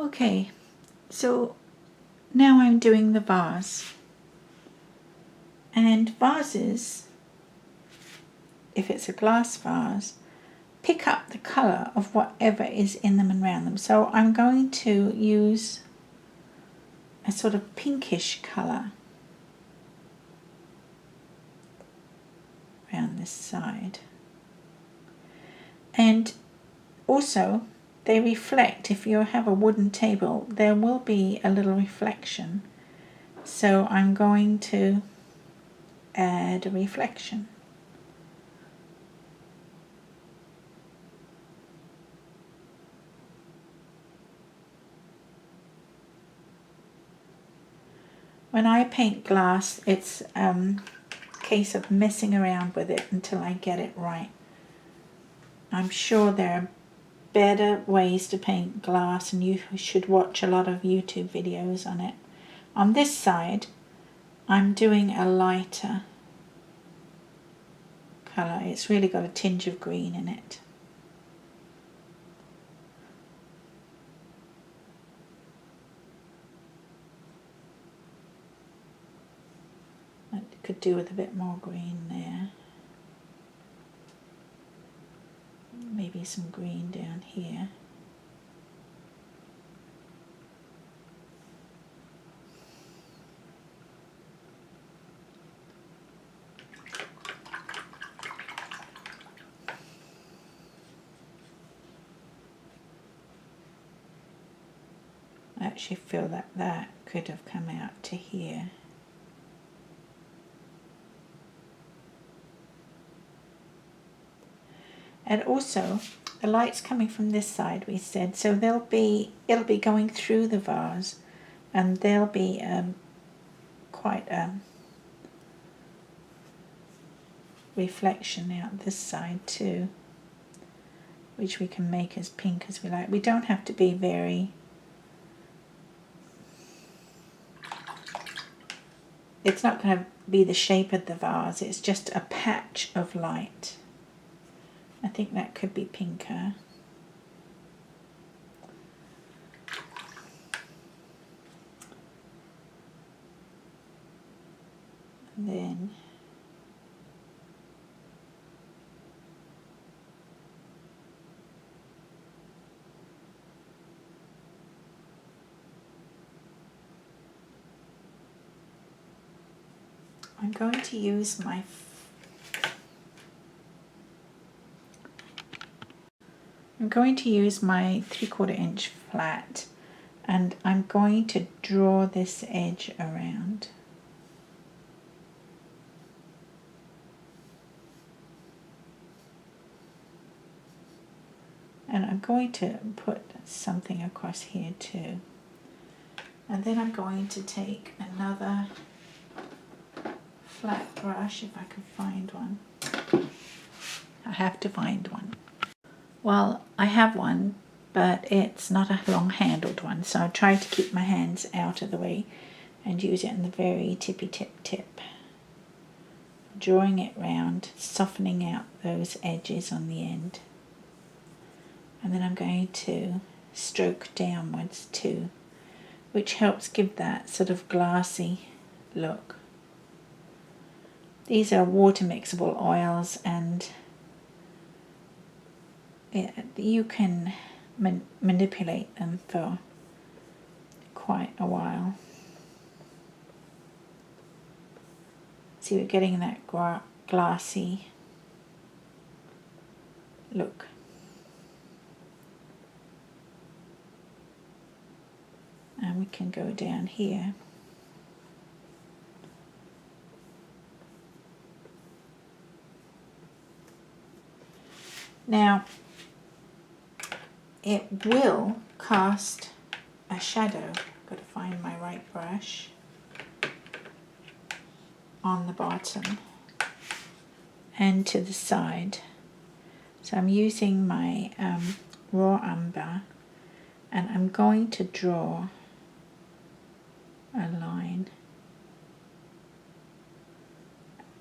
Okay, so now I'm doing the vase. And vases, if it's a glass vase, pick up the colour of whatever is in them and around them. So I'm going to use a sort of pinkish colour around this side. And also they reflect. If you have a wooden table, there will be a little reflection. So I'm going to add a reflection. When I paint glass, it's a case of messing around with it until I get it right. I'm sure there are better ways to paint glass, and you should watch a lot of YouTube videos on it. On this side, I'm doing a lighter colour. It's really got a tinge of green in it. I could do with a bit more green there. Maybe some green down here. I actually feel that that could have come out to here. And also, the light's coming from this side, we said, so it'll be going through the vase, and there'll be quite a reflection out this side too, which we can make as pink as we like. We don't have to be very... It's not going to be the shape of the vase, it's just a patch of light. I think that could be pinker. And then I'm going to use my I'm going to use my 3/4 inch flat, and I'm going to draw this edge around. And I'm going to put something across here too. And then I'm going to take another flat brush, if I can find one. I have to find one. Well, I have one, but it's not a long-handled one, so I try to keep my hands out of the way and use it in the very tippy tip. Drawing it round, softening out those edges on the end. And then I'm going to stroke downwards too, which helps give that sort of glassy look. These are water mixable oils, and you can manipulate them for quite a while. See, we're getting that glassy look. And we can go down here. Now, it will cast a shadow. Got to find my right brush. On the bottom and to the side. So I'm using my raw umber, and I'm going to draw a line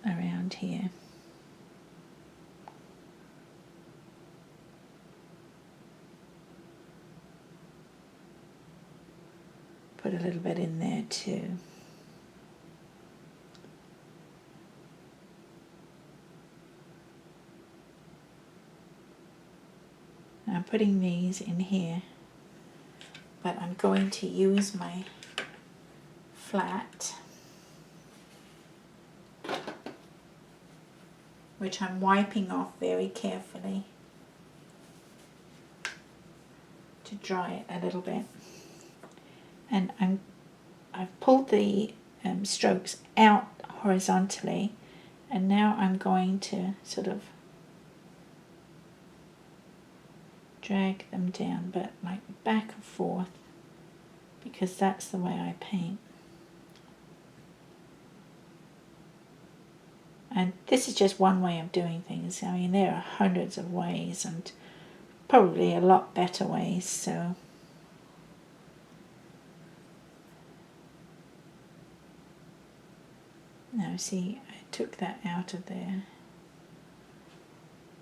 around here. put a little bit in there too. I'm putting these in here, but I'm going to use my flat, which I'm wiping off very carefully to dry it a little bit. And I've pulled the strokes out horizontally, and now I'm going to sort of drag them down, but like back and forth, because that's the way I paint. And this is just one way of doing things. I mean, there are hundreds of ways and probably a lot better ways, so now see, I took that out of there.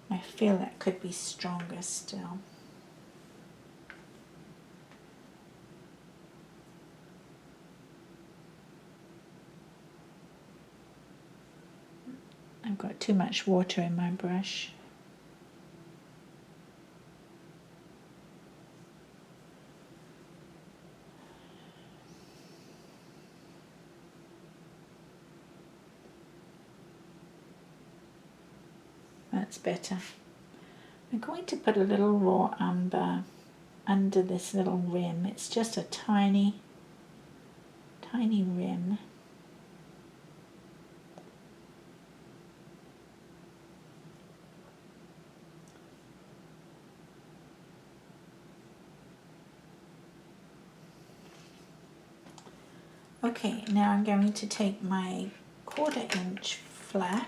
I feel that could be stronger still. I've got too much water in my brush. That's better. I'm going to put a little raw umber under this little rim. It's just a tiny, tiny rim. Okay, now I'm going to take my 1/4 inch flat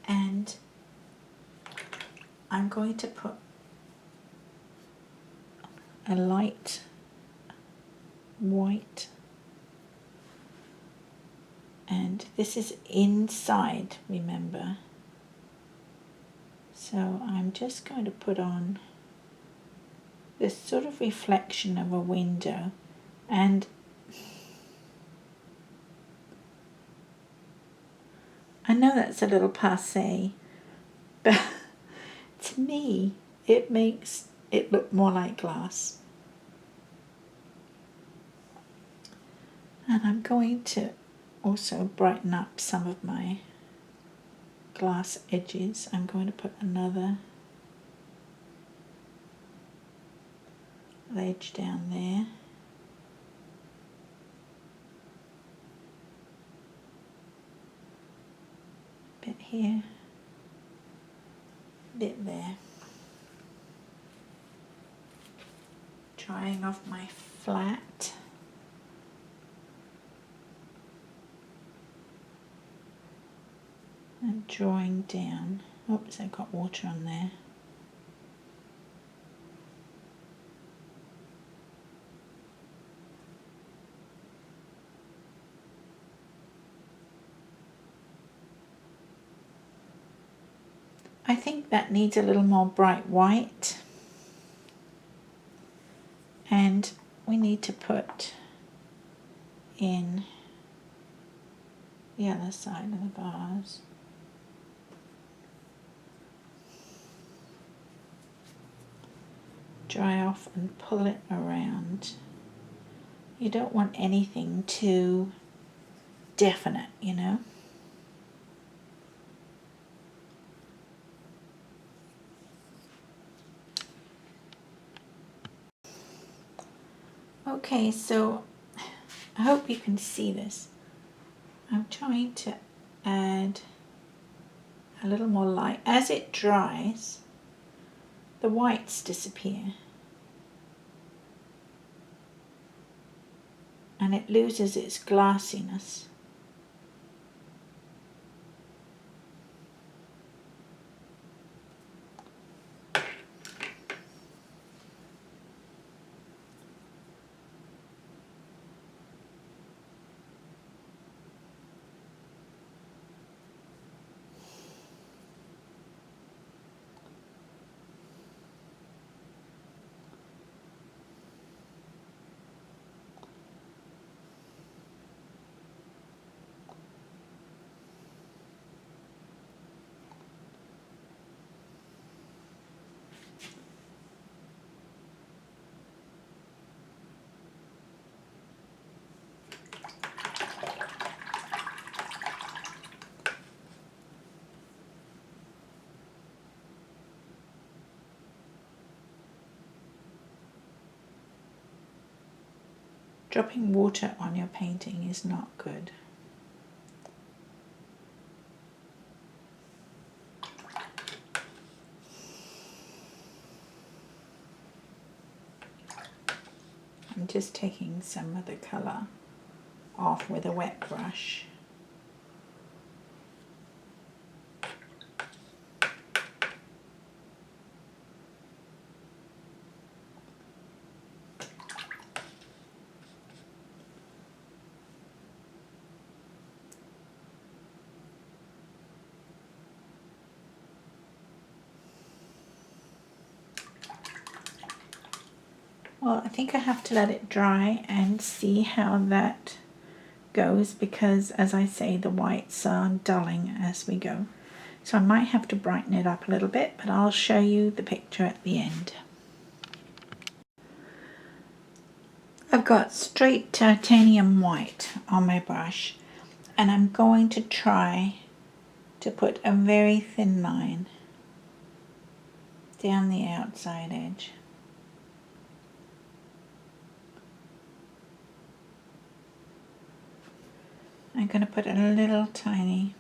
and I'm going to put a light white, and this is inside, remember. So I'm just going to put on this sort of reflection of a window, and I know that's a little passé, but to me it makes it look more like glass. And I'm going to also brighten up some of my glass edges. I'm going to put another edge down there. Bit here, bit there. Drying off my flat. And drawing down. Oops, I got water on there. I think that needs a little more bright white, and we need to put in the other side of the vase. Dry off and pull it around. You don't want anything too definite, you know. Okay, so I hope you can see this. I'm trying to add a little more light. As it dries, the whites disappear and it loses its glassiness. Dropping water on your painting is not good. I'm just taking some of the colour off with a wet brush. Well, I think I have to let it dry and see how that goes, because as I say, the whites are dulling as we go. So I might have to brighten it up a little bit, but I'll show you the picture at the end. I've got straight titanium white on my brush, and I'm going to try to put a very thin line down the outside edge. I'm going to put a little tiny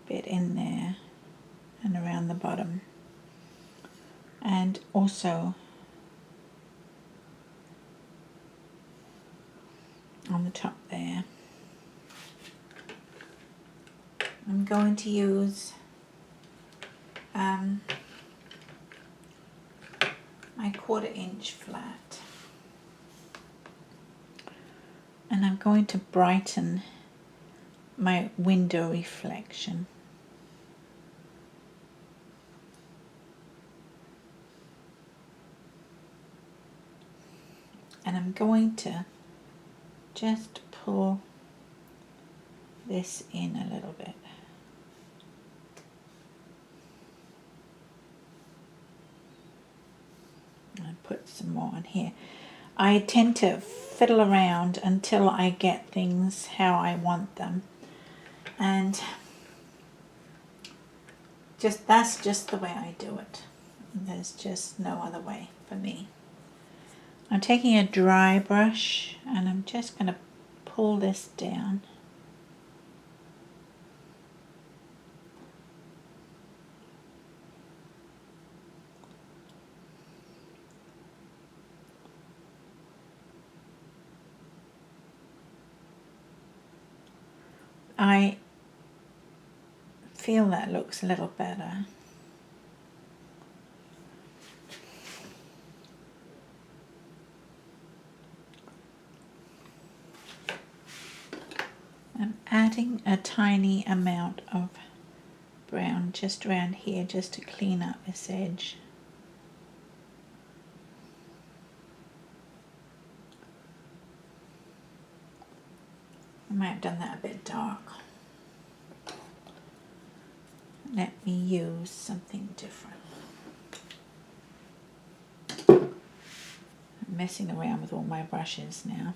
bit in there and around the bottom, and also on the top there. I'm going to use my 1/4" flat, and I'm going to brighten my window reflection. And I'm going to just pull this in a little bit. And put some more on here. I tend to fiddle around until I get things how I want them, and that's just the way I do it. There's just no other way for me. I'm taking a dry brush and I'm just going to pull this down. I feel that looks a little better. I'm adding a tiny amount of brown just around here, just to clean up this edge. I might have done that a bit dark. Let me use something different. I'm messing around with all my brushes now.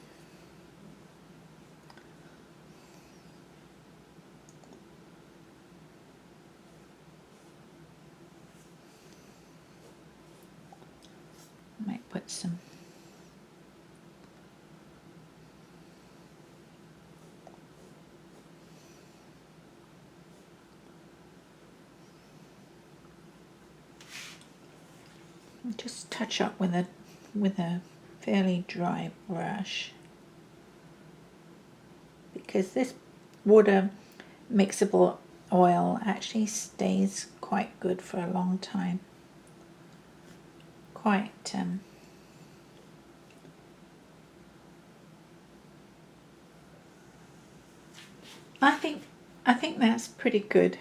I might put some just touch up with a fairly dry brush, because this water mixable oil actually stays quite good for a long time. Quite I think that's pretty good.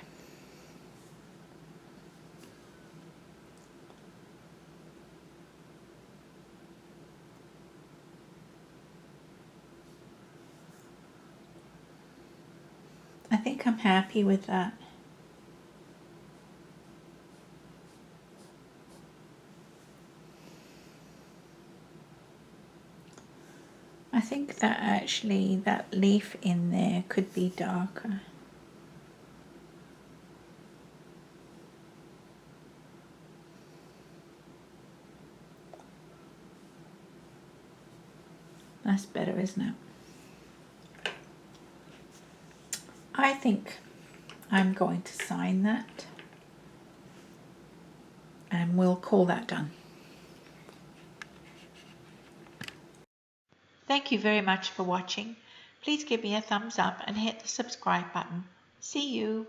I think I'm happy with that. I think that actually that leaf in there could be darker. That's better, isn't it? I think I'm going to sign that, and we'll call that done. Thank you very much for watching. Please give me a thumbs up and hit the subscribe button. See you.